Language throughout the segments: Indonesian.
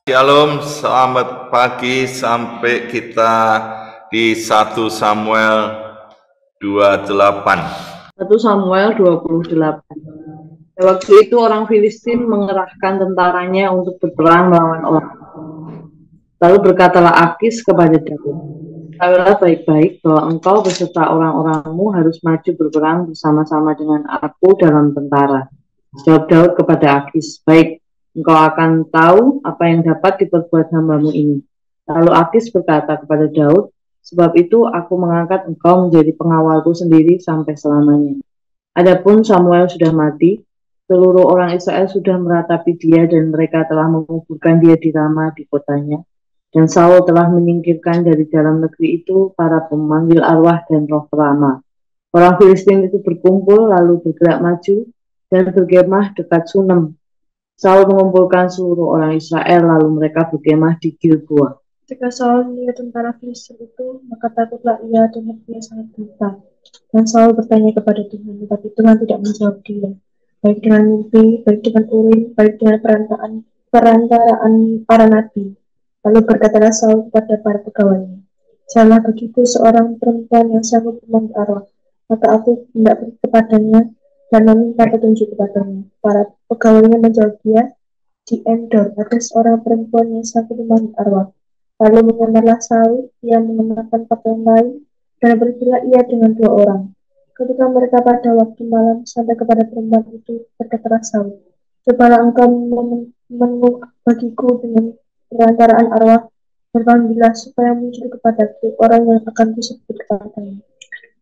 Shalom, selamat pagi. Sampai kita di 1 Samuel 28. 1 Samuel 28. Waktu itu orang Filistin mengerahkan tentaranya untuk berperang melawan orang. Lalu berkatalah Akis kepada Daud, "Ketahuilah baik-baik bahwa engkau beserta orang-orangmu harus maju berperang bersama-sama dengan aku dalam tentara." Jawab Daud kepada Akis, "Baik, engkau akan tahu apa yang dapat diperbuat hambamu ini." Lalu Akis berkata kepada Daud, "Sebab itu aku mengangkat engkau menjadi pengawalku sendiri sampai selamanya." Adapun Samuel sudah mati, seluruh orang Israel sudah meratapi dia dan mereka telah menguburkan dia di Rama di kotanya. Dan Saul telah menyingkirkan dari dalam negeri itu para pemanggil arwah dan roh Rama. Orang Filistin itu berkumpul lalu bergerak maju dan berkemah dekat Sunem. Saul mengumpulkan seluruh orang Israel lalu mereka berkemah di Gilboa. Ketika Saul melihat tentara Filistin itu, maka takutlah ia dan hatinya sangat gentar. Dan Saul bertanya kepada Tuhan, tetapi Tuhan tidak menjawab dia, baik dengan mimpi, baik dengan urim, baik dengan perantaraan para nabi. Lalu berkatalah Saul kepada para pegawainya, "Janganlah bagiku seorang perempuan yang sanggup memanggil arwah, maka aku hendak pergi kepadanya dan meminta petunjuk kepadanya." Para pegawainya menjawab dia, "Di Endor ada seorang perempuan yang sanggup memanggil arwah." Lalu menyamarlah Saul, ia mengenakan pakaian lain, dan pergilah ia dengan 2 orang. Ketika mereka pada waktu malam sampai kepada perempuan itu, berkatalah Saul, "Cobalah engkau menunggu bagiku dengan perantaraan arwah, dan panggillah supaya muncul kepadaku orang yang akan disebut kepadanya."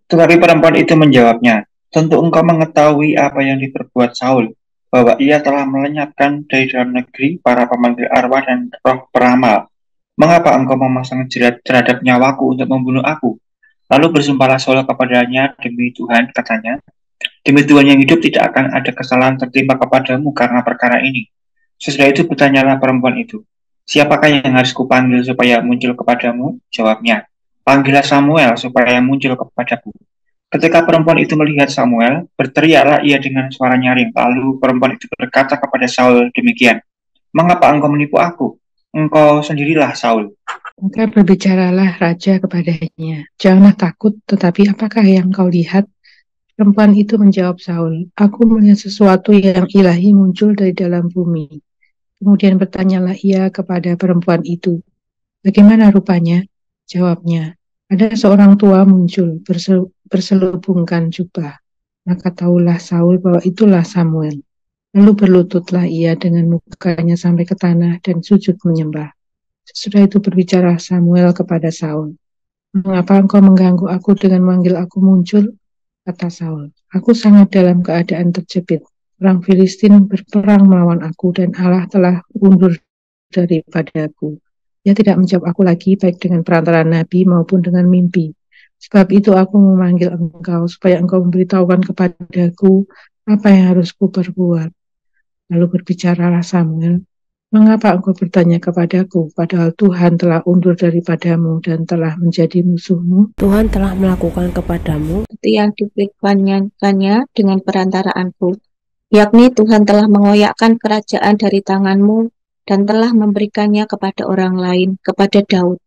Tetapi perempuan itu menjawabnya, "Tentu engkau mengetahui apa yang diperbuat Saul, bahwa ia telah melenyapkan dari dalam negeri para pemanggil arwah dan roh peramal. Mengapa engkau memasang jerat terhadap nyawaku untuk membunuh aku?" Lalu bersumpahlah Saul kepadanya, "Demi Tuhan," katanya, "demi Tuhan yang hidup, tidak akan ada kesalahan tertimpa kepadamu karena perkara ini." Sesudah itu bertanyalah perempuan itu, "Siapakah yang harus kupanggil supaya muncul kepadamu?" Jawabnya, "Panggillah Samuel supaya muncul kepadaku." Ketika perempuan itu melihat Samuel, berteriaklah ia dengan suara nyaring. Lalu perempuan itu berkata kepada Saul demikian, "Mengapa engkau menipu aku? Engkau sendirilah Saul." Maka berbicaralah raja kepadanya, "Janganlah takut, tetapi apakah yang kau lihat?" Perempuan itu menjawab Saul, "Aku melihat sesuatu yang ilahi muncul dari dalam bumi." Kemudian bertanyalah ia kepada perempuan itu, "Bagaimana rupanya?" Jawabnya, "Ada seorang tua muncul berselubungkan jubah." Maka tahulah Saul bahwa itulah Samuel. Lalu berlututlah ia dengan mukanya sampai ke tanah dan sujud menyembah. Sesudah itu berbicara Samuel kepada Saul, "Mengapa engkau mengganggu aku dengan memanggil aku muncul?" Kata Saul, "Aku sangat dalam keadaan terjepit. Orang Filistin berperang melawan aku dan Allah telah undur daripadaku. Dia tidak menjawab aku lagi baik dengan perantara nabi maupun dengan mimpi. Sebab itu aku memanggil engkau supaya engkau memberitahukan kepadaku apa yang harus kuperbuat." Lalu berbicaralah Samuel, "Mengapa engkau bertanya kepadaku, padahal Tuhan telah undur daripadamu dan telah menjadi musuhmu? Tuhan telah melakukan kepadamu seperti yang diperingatkannya dengan perantaraanku, yakni Tuhan telah mengoyakkan kerajaan dari tanganmu dan telah memberikannya kepada orang lain, kepada Daud,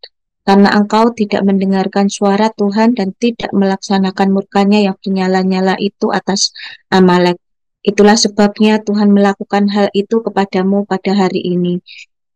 karena engkau tidak mendengarkan suara Tuhan dan tidak melaksanakan murkanya yang menyala-nyala itu atas Amalek. Itulah sebabnya Tuhan melakukan hal itu kepadamu pada hari ini.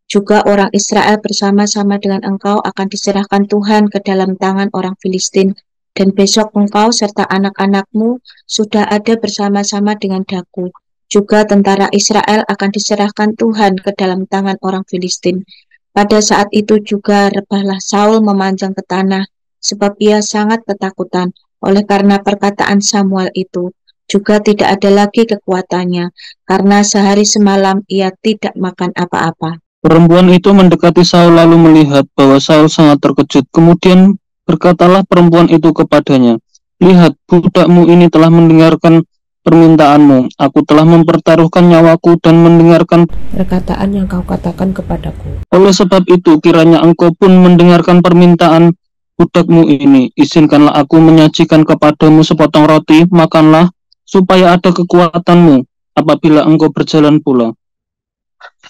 Juga orang Israel bersama-sama dengan engkau akan diserahkan Tuhan ke dalam tangan orang Filistin, dan besok engkau serta anak-anakmu sudah ada bersama-sama dengan daku. Juga tentara Israel akan diserahkan Tuhan ke dalam tangan orang Filistin. Pada saat itu juga rebahlah Saul memanjang ke tanah, sebab ia sangat ketakutan oleh karena perkataan Samuel itu. Juga tidak ada lagi kekuatannya, karena sehari semalam ia tidak makan apa-apa. Perempuan itu mendekati Saul lalu melihat bahwa Saul sangat terkejut. Kemudian berkatalah perempuan itu kepadanya, "Lihat, budakmu ini telah mendengarkan permintaanmu. Aku telah mempertaruhkan nyawaku dan mendengarkan perkataan yang kau katakan kepadaku. Oleh sebab itu, kiranya engkau pun mendengarkan permintaan budakmu ini. Izinkanlah aku menyajikan kepadamu sepotong roti, makanlah, supaya ada kekuatanmu apabila engkau berjalan pula."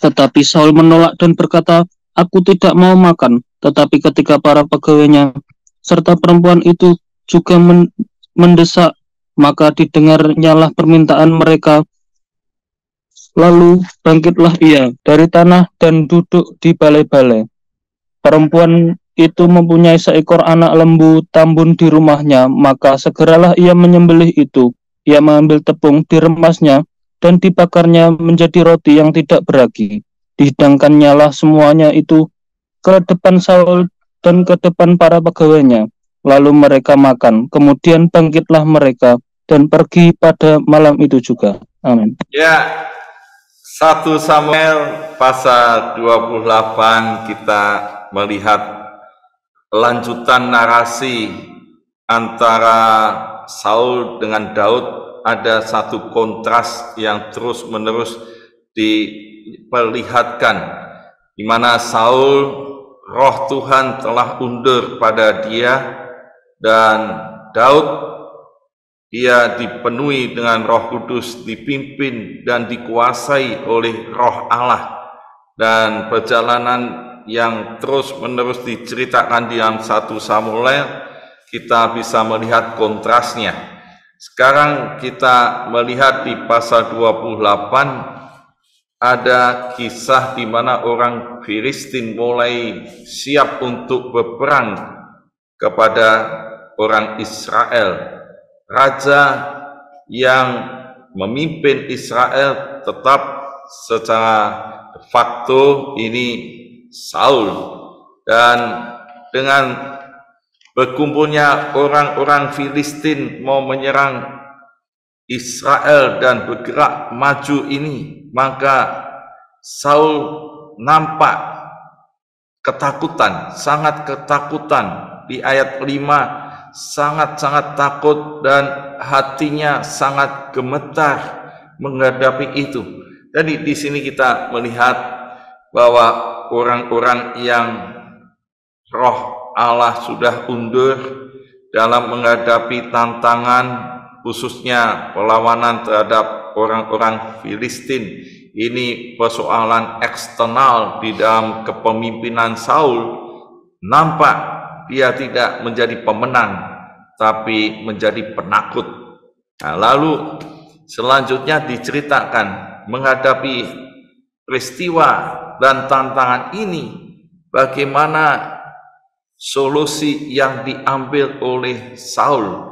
Tetapi Saul menolak dan berkata, "Aku tidak mau makan." Tetapi ketika para pegawainya serta perempuan itu juga mendesak, maka didengarnyalah permintaan mereka. Lalu bangkitlah ia dari tanah dan duduk di balai-balai. Perempuan itu mempunyai seekor anak lembu tambun di rumahnya, maka segeralah ia menyembelih itu. Ia mengambil tepung, diremasnya, dan dibakarnya menjadi roti yang tidak beragi. Dihidangkannya lah semuanya itu ke depan Saul dan ke depan para pegawainya. Lalu mereka makan, kemudian bangkitlah mereka dan pergi pada malam itu juga. Amin. Ya, 1 Samuel pasal 28 kita melihat lanjutan narasi antara Saul dengan Daud. Ada satu kontras yang terus-menerus diperlihatkan, di mana Saul, roh Tuhan telah undur pada dia, dan Daud, dia dipenuhi dengan Roh Kudus, dipimpin dan dikuasai oleh Roh Allah, dan perjalanan yang terus-menerus diceritakan di dalam 1 Samuel, kita bisa melihat kontrasnya. Sekarang kita melihat di pasal 28 ada kisah di mana orang Filistin mulai siap untuk berperang kepada orang Israel. Raja yang memimpin Israel tetap secara de facto ini Saul, dan dengan berkumpulnya orang-orang Filistin mau menyerang Israel dan bergerak maju ini, maka Saul nampak ketakutan, sangat ketakutan. Di ayat 5, sangat-sangat takut dan hatinya sangat gemetar menghadapi itu. Jadi di sini kita melihat bahwa orang-orang yang roh Allah sudah undur dalam menghadapi tantangan, khususnya perlawanan terhadap orang-orang Filistin. Ini persoalan eksternal di dalam kepemimpinan Saul. Nampak dia tidak menjadi pemenang, tapi menjadi penakut. Nah, lalu selanjutnya diceritakan menghadapi peristiwa dan tantangan ini, bagaimana solusi yang diambil oleh Saul.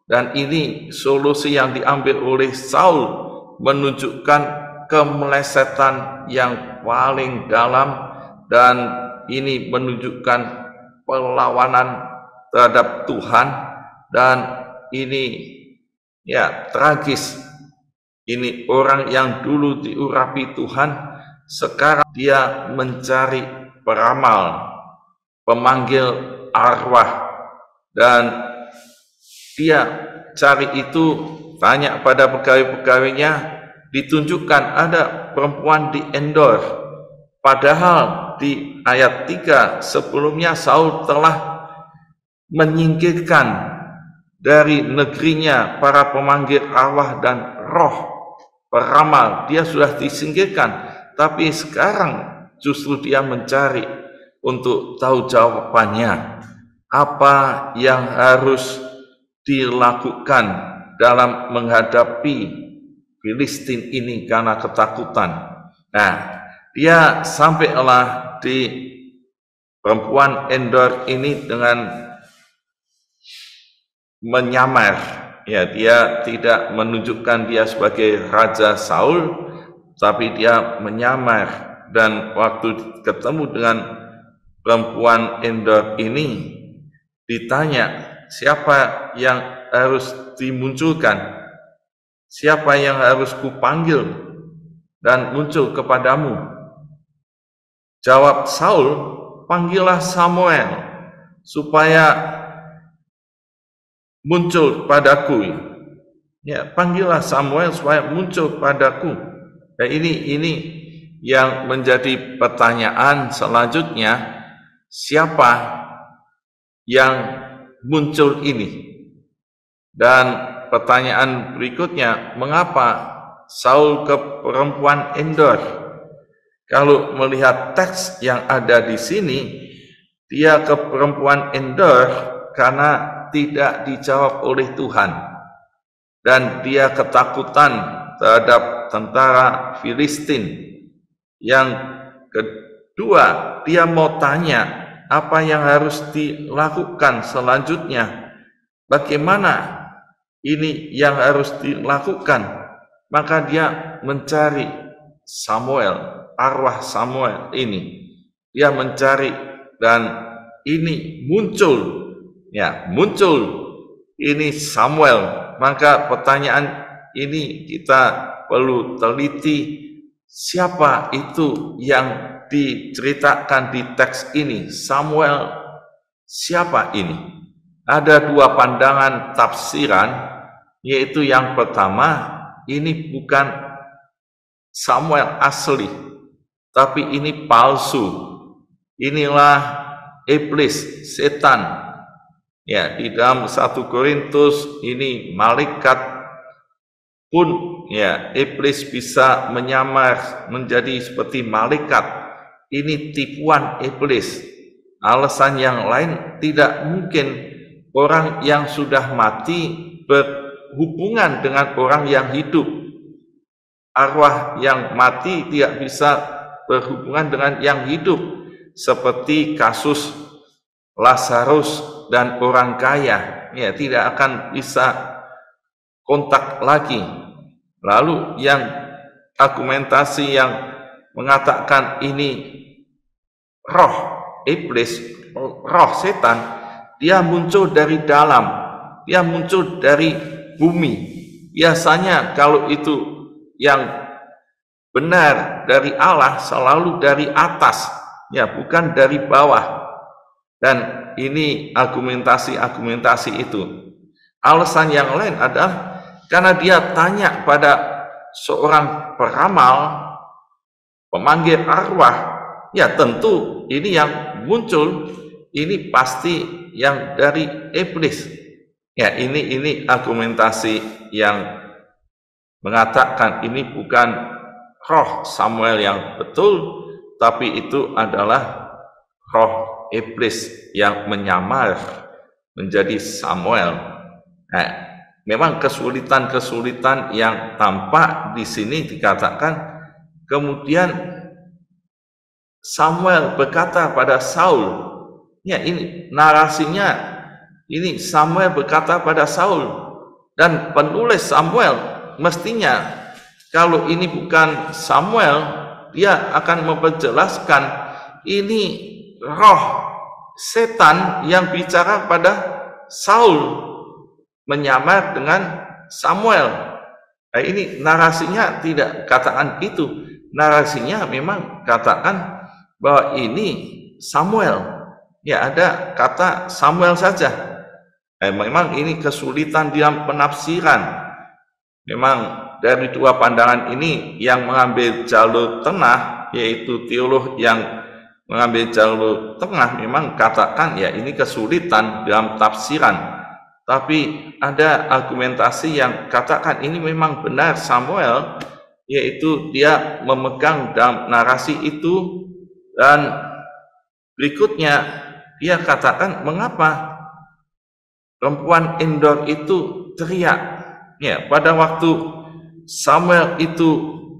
Dan ini solusi yang diambil oleh Saul menunjukkan kemelesetan yang paling dalam, dan ini menunjukkan perlawanan terhadap Tuhan, dan ini ya tragis. Ini orang yang dulu diurapi Tuhan, sekarang dia mencari peramal, pemanggil arwah, dan dia cari itu, tanya pada pegawai-pegawainya, ditunjukkan ada perempuan di Endor. Padahal di ayat 3 sebelumnya Saul telah menyingkirkan dari negerinya para pemanggil arwah dan roh peramal. Dia sudah disingkirkan, tapi sekarang justru dia mencari untuk tahu jawabannya, apa yang harus dilakukan dalam menghadapi Filistin ini karena ketakutan. Nah, dia sampailah di perempuan Endor ini dengan menyamar. Ya, dia tidak menunjukkan dia sebagai Raja Saul, tapi dia menyamar. Dan waktu ketemu dengan perempuan Endor ini, ditanya, siapa yang harus dimunculkan? Siapa yang harus kupanggil dan muncul kepadamu? Jawab Saul, panggillah Samuel supaya muncul padaku. Ya, panggillah Samuel supaya muncul padaku. Nah, ini yang menjadi pertanyaan selanjutnya, siapa yang muncul ini? Dan pertanyaan berikutnya, mengapa Saul ke perempuan Endor? Kalau melihat teks yang ada di sini, dia ke perempuan Endor karena tidak dijawab oleh Tuhan. Dan dia ketakutan terhadap tentara Filistin. Yang kedua, dia mau tanya apa yang harus dilakukan selanjutnya. Bagaimana ini yang harus dilakukan? Maka dia mencari Samuel, arwah Samuel ini. Dia mencari dan ini muncul ini Samuel. Maka pertanyaan ini kita perlu teliti, siapa itu yang diceritakan di teks ini? Samuel, siapa ini? Ada dua pandangan tafsiran, yaitu yang pertama, ini bukan Samuel asli, tapi ini palsu. Inilah iblis, setan. Ya, di dalam 1 Korintus ini malaikat pun iblis bisa menyamar menjadi seperti malaikat. Ini tipuan iblis. Alasan yang lain, tidak mungkin orang yang sudah mati berhubungan dengan orang yang hidup. Arwah yang mati tidak bisa berhubungan dengan yang hidup, seperti kasus Lazarus dan orang kaya, tidak akan bisa kontak lagi. Lalu yang argumentasi yang mengatakan ini roh iblis, roh setan, dia muncul dari dalam, dia muncul dari bumi. Biasanya kalau itu yang benar dari Allah selalu dari atas, bukan dari bawah. Dan ini argumentasi itu. Alasan yang lain adalah karena dia tanya pada seorang peramal, pemanggil arwah, tentu ini yang muncul, ini pasti yang dari iblis. Ini argumentasi yang mengatakan ini bukan roh Samuel yang betul, tapi itu adalah roh iblis yang menyamar menjadi Samuel. Memang kesulitan-kesulitan yang tampak di sini dikatakan, kemudian Samuel berkata pada Saul, ini narasinya, ini Samuel berkata pada Saul, dan penulis Samuel mestinya kalau ini bukan Samuel, dia akan memperjelaskan ini roh setan yang bicara pada Saul menyamar dengan Samuel. Ini narasinya tidak katakan itu. Narasinya memang katakan bahwa ini Samuel. Ada kata Samuel saja. Memang ini kesulitan dalam penafsiran. Memang dari dua pandangan ini yang mengambil jalur tengah, yaitu teolog yang mengambil jalur tengah, memang katakan ini kesulitan dalam tafsiran. Tapi ada argumentasi yang katakan ini memang benar Samuel, yaitu dia memegang dalam narasi itu. Dan berikutnya dia katakan mengapa perempuan Endor itu teriak. Pada waktu Samuel itu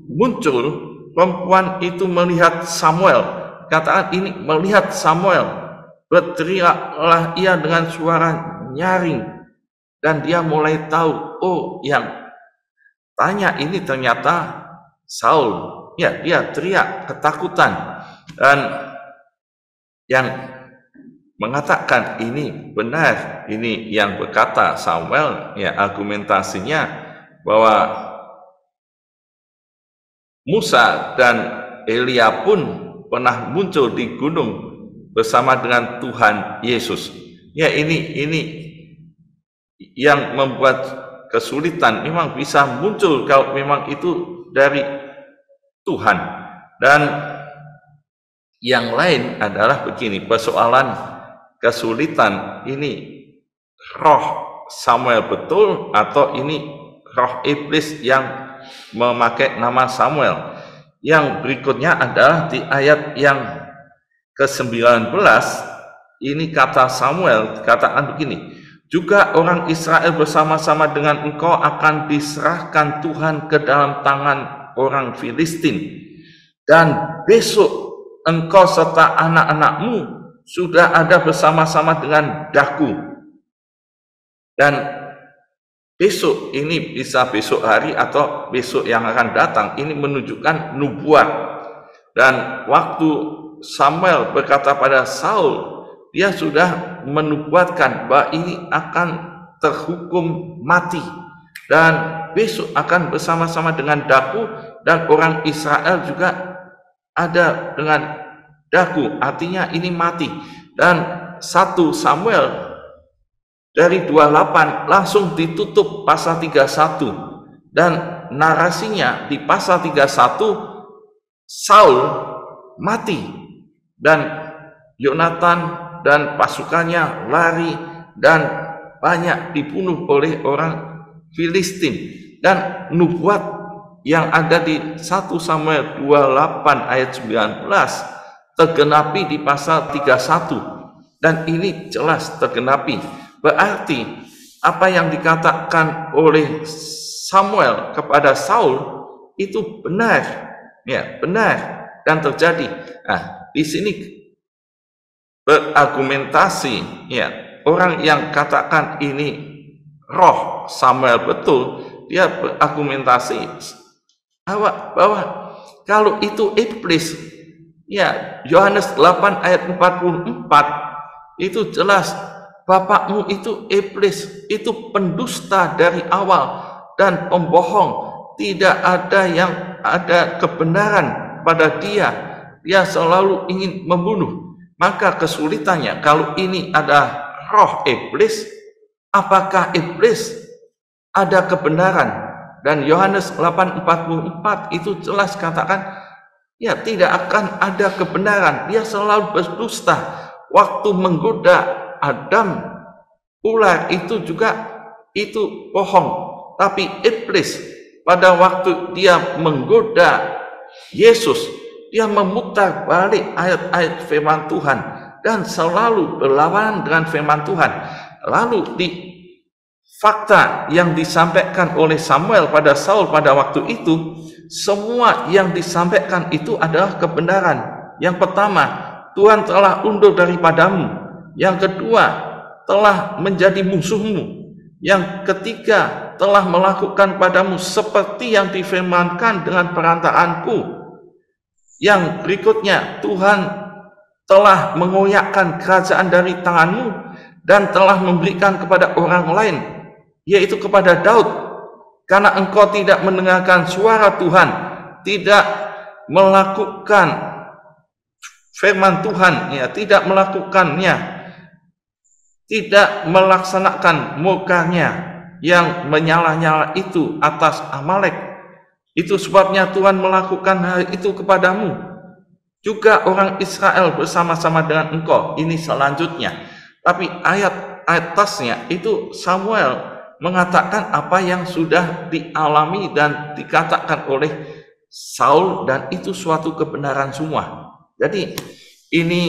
muncul, perempuan itu melihat Samuel. Katakan ini melihat Samuel, berteriaklah ia dengan suara nyaring, dan dia mulai tahu, yang tanya ini ternyata Saul. Dia teriak ketakutan, dan yang mengatakan ini benar, ini yang berkata Samuel, argumentasinya bahwa Musa dan Elia pun pernah muncul di gunung bersama dengan Tuhan Yesus. Ini yang membuat kesulitan. Memang bisa muncul kalau memang itu dari Tuhan. Dan yang lain adalah begini, persoalan kesulitan ini roh Samuel betul atau ini roh iblis yang memakai nama Samuel. Yang berikutnya adalah di ayat yang ke-19, ini kata Samuel dikatakan begini, juga orang Israel bersama-sama dengan engkau akan diserahkan Tuhan ke dalam tangan orang Filistin, dan besok engkau serta anak-anakmu sudah ada bersama-sama dengan daku. Dan besok ini bisa besok hari atau besok yang akan datang, ini menunjukkan nubuat. Dan waktu Samuel berkata pada Saul, dia sudah menubuatkan bahwa ini akan terhukum mati dan besok akan bersama-sama dengan daku, dan orang Israel juga ada dengan daku, artinya ini mati. Dan 1 Samuel dari 28 langsung ditutup pasal 31, dan narasinya di pasal 31 Saul mati dan Yonatan dan pasukannya lari dan banyak dibunuh oleh orang Filistin. Dan nubuat yang ada di 1 Samuel 28 ayat 19 tergenapi di pasal 31, dan ini jelas tergenapi. Berarti apa yang dikatakan oleh Samuel kepada Saul itu benar, ya, benar dan terjadi. Nah, di sini berargumentasi, ya, orang yang katakan ini roh Samuel betul, dia berargumentasi bahwa kalau itu iblis, ya, Yohanes 8 ayat 44 itu jelas, bapakmu itu iblis, itu pendusta dari awal dan pembohong, tidak ada yang ada kebenaran pada dia, dia selalu ingin membunuh. Maka kesulitannya, kalau ini ada roh iblis, apakah iblis ada kebenaran? Dan Yohanes 8:44 itu jelas katakan, ya, tidak akan ada kebenaran, dia selalu berdusta. Waktu menggoda Adam, ular itu juga itu bohong. Tapi iblis pada waktu dia menggoda Yesus, dia memutar balik ayat-ayat firman Tuhan dan selalu berlawanan dengan firman Tuhan. Lalu di fakta yang disampaikan oleh Samuel pada Saul pada waktu itu, semua yang disampaikan itu adalah kebenaran. Yang pertama, Tuhan telah undur daripadamu. Yang kedua, telah menjadi musuhmu. Yang ketiga, telah melakukan padamu seperti yang difirmankan dengan perantaranku. Yang berikutnya, Tuhan telah mengoyakkan kerajaan dari tanganmu dan telah memberikan kepada orang lain, yaitu kepada Daud, karena engkau tidak mendengarkan suara Tuhan, tidak melakukan firman Tuhan, ya, tidak melakukannya, tidak melaksanakan murkanya yang menyala-nyala itu atas Amalek. Itu sebabnya Tuhan melakukan hal itu kepadamu. Juga orang Israel bersama-sama dengan engkau. Ini selanjutnya. Tapi ayat atasnya itu Samuel mengatakan apa yang sudah dialami dan dikatakan oleh Saul, dan itu suatu kebenaran semua. Jadi ini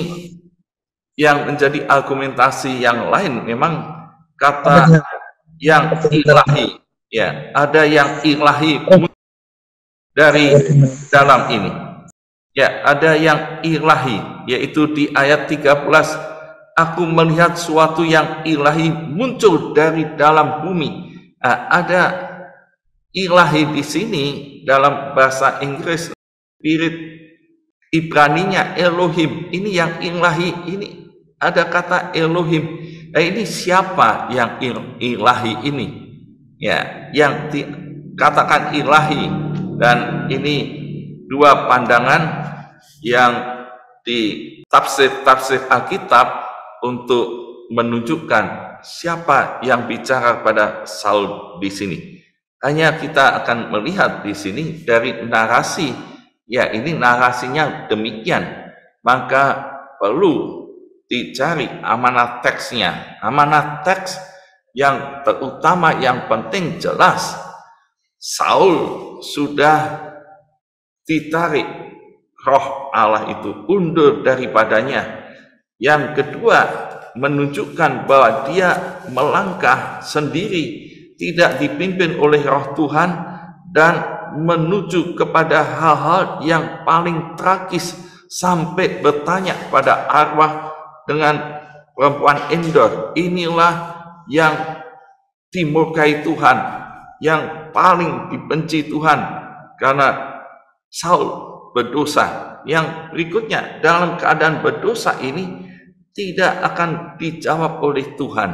yang menjadi argumentasi yang lain. Memang kata yang ilahi, ya, ada yang ilahi dari dalam ini, ya, ada yang ilahi, yaitu di ayat 13, aku melihat suatu yang ilahi muncul dari dalam bumi. Nah, ada ilahi di sini dalam bahasa Inggris, spirit, Ibraninya Elohim. Ini yang ilahi, ini ada kata Elohim. Nah, ini siapa yang ilahi ini? Ya, yang dikatakan ilahi. Dan ini dua pandangan yang di tafsir Alkitab untuk menunjukkan siapa yang bicara pada Saul di sini. Hanya kita akan melihat di sini dari narasi, ya, ini narasinya demikian, maka perlu dicari amanat teksnya. Amanat teks yang terutama, yang penting jelas, Saul sudah ditarik roh Allah itu undur daripadanya. Yang kedua, menunjukkan bahwa dia melangkah sendiri, tidak dipimpin oleh roh Tuhan, dan menuju kepada hal-hal yang paling tragis, sampai bertanya pada arwah dengan perempuan Endor, inilah yang dimurkai Tuhan, yang paling dibenci Tuhan, karena Saul berdosa. Yang berikutnya, dalam keadaan berdosa ini tidak akan dijawab oleh Tuhan,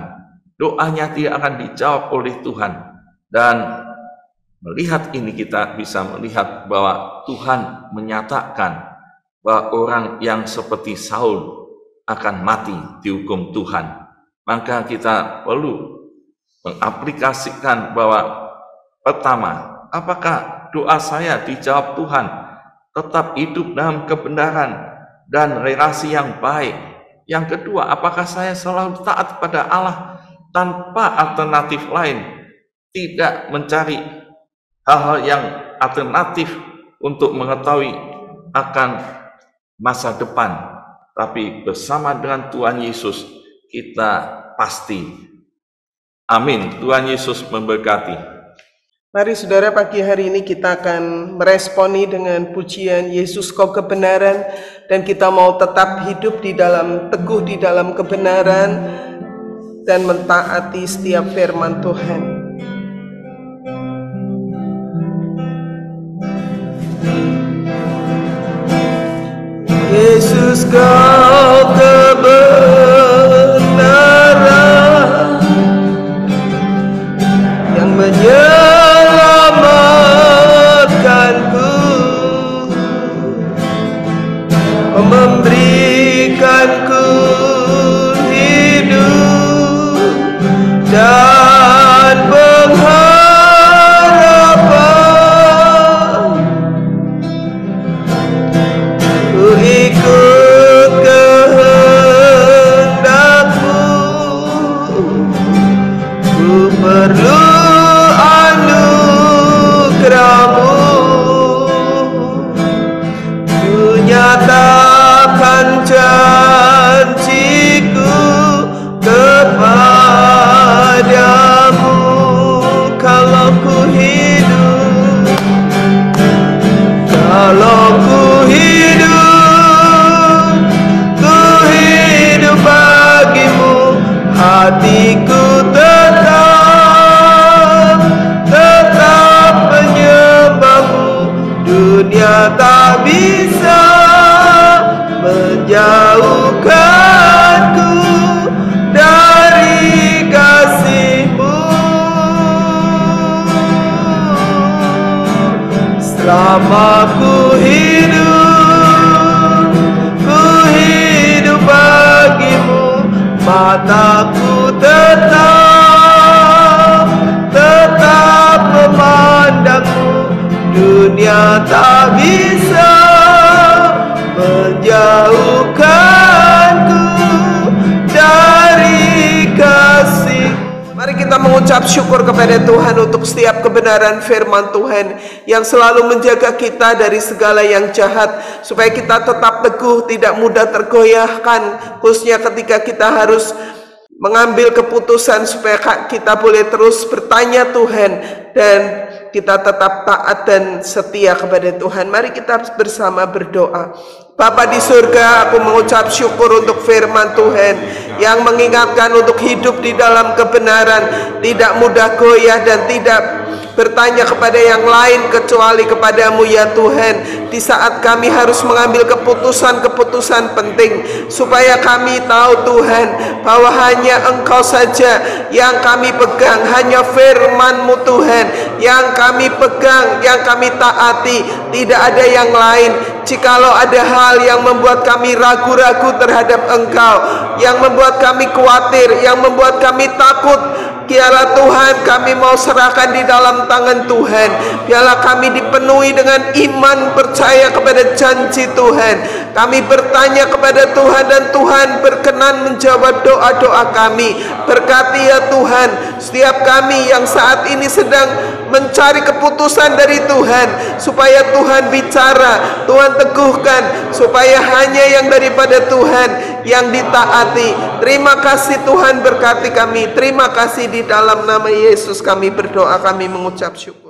doanya tidak akan dijawab oleh Tuhan. Dan melihat ini kita bisa melihat bahwa Tuhan menyatakan bahwa orang yang seperti Saul akan mati dihukum Tuhan. Maka kita perlu mengaplikasikan bahwa pertama, apakah doa saya dijawab Tuhan? Tetap hidup dalam kebenaran dan relasi yang baik. Yang kedua, apakah saya selalu taat pada Allah tanpa alternatif lain? Tidak mencari hal-hal yang alternatif untuk mengetahui akan masa depan, tapi bersama dengan Tuhan Yesus kita pasti. Amin. Tuhan Yesus memberkati. Mari saudara, pagi hari ini kita akan meresponi dengan pujian Yesus Kau Kebenaran, dan kita mau tetap hidup teguh di dalam kebenaran dan mentaati setiap firman Tuhan. Yesus Kau kebenaran yang menyelamatkanku, memberikanku hidup dan pengharapan. Ku ikut kehendak-Mu, ku perlu anugerah-Mu, ku nyatakan janjiku kepadamu. Kalau ku hidup bagimu, hatiku tetap menyembahmu. Dunia tak bisa menjauhkanku dari kasih-Mu. Selama ku hidup bagimu, mataku tetap memandangmu. Dunia tak bisa menjauhkanku dari kasih. Mari kita mengucap syukur kepada Tuhan untuk setiap kebenaran firman Tuhan yang selalu menjaga kita dari segala yang jahat, supaya kita tetap teguh, tidak mudah tergoyahkan, khususnya ketika kita harus mengambil keputusan, supaya kita boleh terus bertanya Tuhan dan kita tetap taat dan setia kepada Tuhan. Mari kita bersama berdoa. Bapa di surga, aku mengucap syukur untuk firman Tuhan yang mengingatkan untuk hidup di dalam kebenaran, tidak mudah goyah dan tidak bertanya kepada yang lain kecuali kepadamu ya Tuhan. Di saat kami harus mengambil keputusan-keputusan penting, supaya kami tahu Tuhan bahwa hanya Engkau saja yang kami pegang, hanya firman-Mu Tuhan yang kami pegang, yang kami taati, tidak ada yang lain. Jikalau ada hal yang membuat kami ragu-ragu terhadap Engkau, yang membuat kami khawatir, yang membuat kami takut, Biarlah Tuhan kami mau serahkan di dalam tangan Tuhan. Biarlah kami dipenuhi dengan iman percaya kepada janji Tuhan. Kami bertanya kepada Tuhan dan Tuhan berkenan menjawab doa-doa kami. Berkati ya Tuhan setiap kami yang saat ini sedang mencari keputusan dari Tuhan, supaya Tuhan bicara, Tuhan teguhkan, supaya hanya yang daripada Tuhan yang ditaati. Terima kasih Tuhan, berkati kami. Terima kasih, di dalam nama Yesus kami berdoa, kami mengucap syukur.